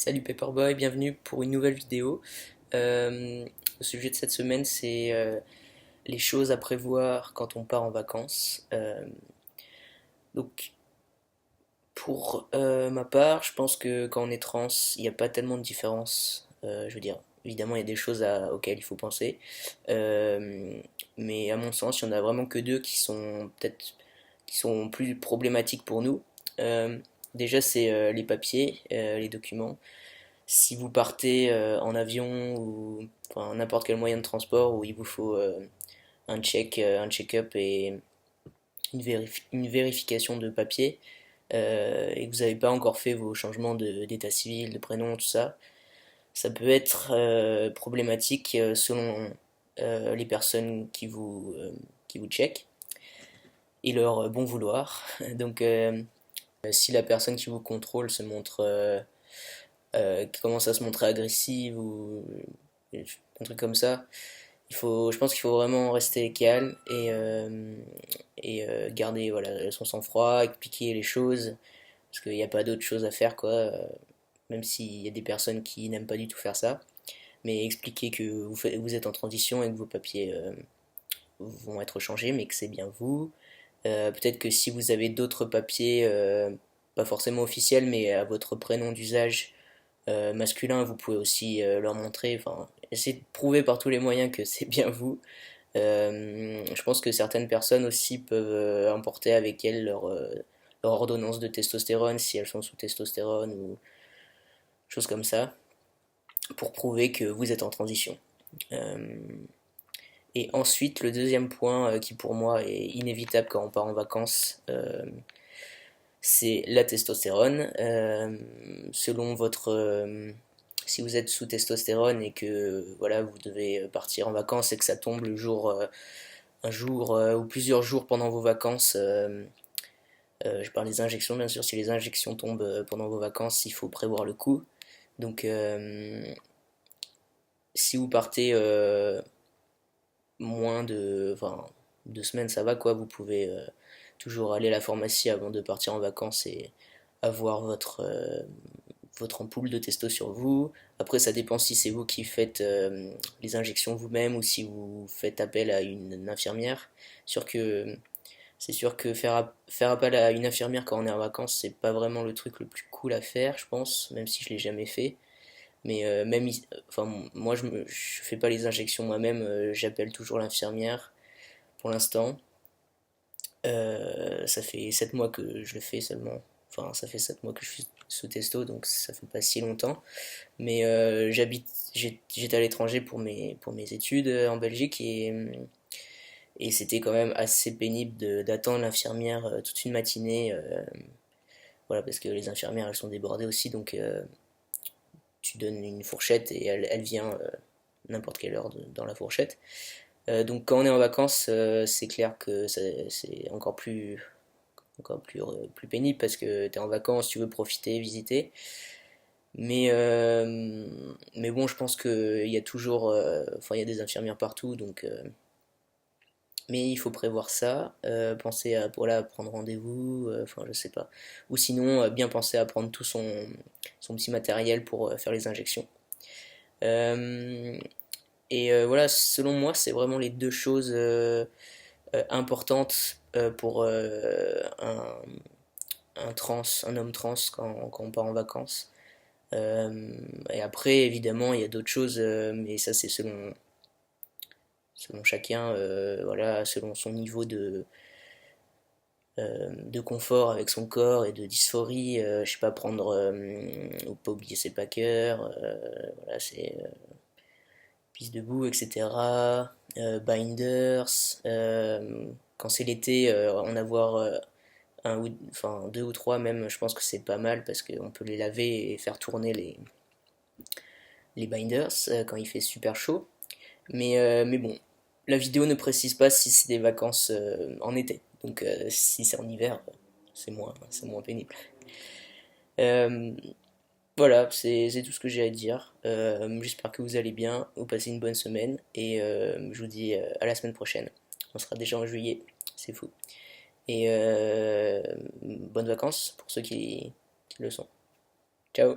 Salut Paperboy, bienvenue pour une nouvelle vidéo. Le sujet de cette semaine, c'est les choses à prévoir quand on part en vacances. Donc, pour ma part, je pense que quand on est trans, il n'y a pas tellement de différence. Je veux dire, évidemment, il y a des choses auxquelles il faut penser. Euh, mais à mon sens, il y en a vraiment que deux qui sont peut-être qui sont plus problématiques pour nous. Euh, Déjà, c'est les papiers, les documents. Si vous partez en avion ou enfin, n'importe quel moyen de transport où il vous faut un check-up et une vérification de papier et que vous n'avez pas encore fait vos changements d'état civil, de prénom, tout ça, ça peut être problématique selon les personnes qui vous checkent et leur bon vouloir. Donc, si la personne qui vous contrôle se montre qui commence à se montrer agressive ou un truc comme ça, je pense qu'il faut vraiment rester calme et garder voilà, son sang-froid, expliquer les choses, parce qu'il n'y a pas d'autre chose à faire, quoi, même s'il y a des personnes qui n'aiment pas du tout faire ça, mais expliquer que vous êtes en transition et que vos papiers vont être changés, mais que c'est bien vous. Peut-être que si vous avez d'autres papiers, pas forcément officiels, mais à votre prénom d'usage, masculin, vous pouvez aussi leur montrer, enfin, essayer de prouver par tous les moyens que c'est bien vous. Je pense que certaines personnes aussi peuvent emporter avec elles leur ordonnance de testostérone si elles sont sous testostérone ou choses comme ça, pour prouver que vous êtes en transition. Euh, et ensuite, le deuxième point qui pour moi est inévitable quand on part en vacances, c'est la testostérone. Selon votre si vous êtes sous testostérone et que voilà vous devez partir en vacances et que ça tombe le jour un jour ou plusieurs jours pendant vos vacances, je parle des injections bien sûr, si les injections tombent pendant vos vacances, il faut prévoir le coup. Donc si vous partez moins de enfin 2 semaines, ça va quoi, vous pouvez toujours aller à la pharmacie avant de partir en vacances et avoir votre ampoule de testo sur vous. Après, ça dépend si c'est vous qui faites les injections vous-même ou si vous faites appel à une infirmière. Sûr que c'est sûr que faire appel à une infirmière quand on est en vacances, c'est pas vraiment le truc le plus cool à faire, je pense, même si je l'ai jamais fait. Mais enfin, moi, je fais pas les injections moi-même, j'appelle toujours l'infirmière pour l'instant. Ça fait 7 mois que je le fais seulement. Enfin, ça fait 7 mois que je suis sous testo, donc ça fait pas si longtemps. Mais j'étais à l'étranger pour mes études en Belgique et c'était quand même assez pénible d'attendre l'infirmière toute une matinée. Voilà, parce que les infirmières elles sont débordées aussi, donc tu donnes une fourchette et elle vient n'importe quelle heure dans la fourchette. Donc quand on est en vacances, c'est clair que c'est plus pénible parce que tu es en vacances, tu veux profiter, visiter. Mais bon, je pense qu'il y a toujours, enfin il y a des infirmières partout, donc mais il faut prévoir ça, penser à voilà, prendre rendez-vous, enfin je sais pas. Ou sinon, bien penser à prendre tout son petit matériel pour faire les injections. Euh, voilà, selon moi, c'est vraiment les deux choses importantes pour un homme trans quand on part en vacances. Et après, évidemment, il y a d'autres choses, mais ça c'est selon chacun, voilà, selon son niveau de confort avec son corps et de dysphorie, je sais pas, prendre, ou pas oublier ses packers, voilà, c'est piste debout, etc. Binders, quand c'est l'été, en avoir enfin deux ou trois même, je pense que c'est pas mal parce qu'on peut les laver et faire tourner les binders quand il fait super chaud. Mais bon, la vidéo ne précise pas si c'est des vacances en été. Donc si c'est en hiver, c'est moins pénible. Euh, voilà, c'est tout ce que j'ai à dire. J'espère que vous allez bien, vous passez une bonne semaine et je vous dis à la semaine prochaine. On sera déjà en juillet, c'est fou. Et bonnes vacances pour ceux qui le sont. Ciao!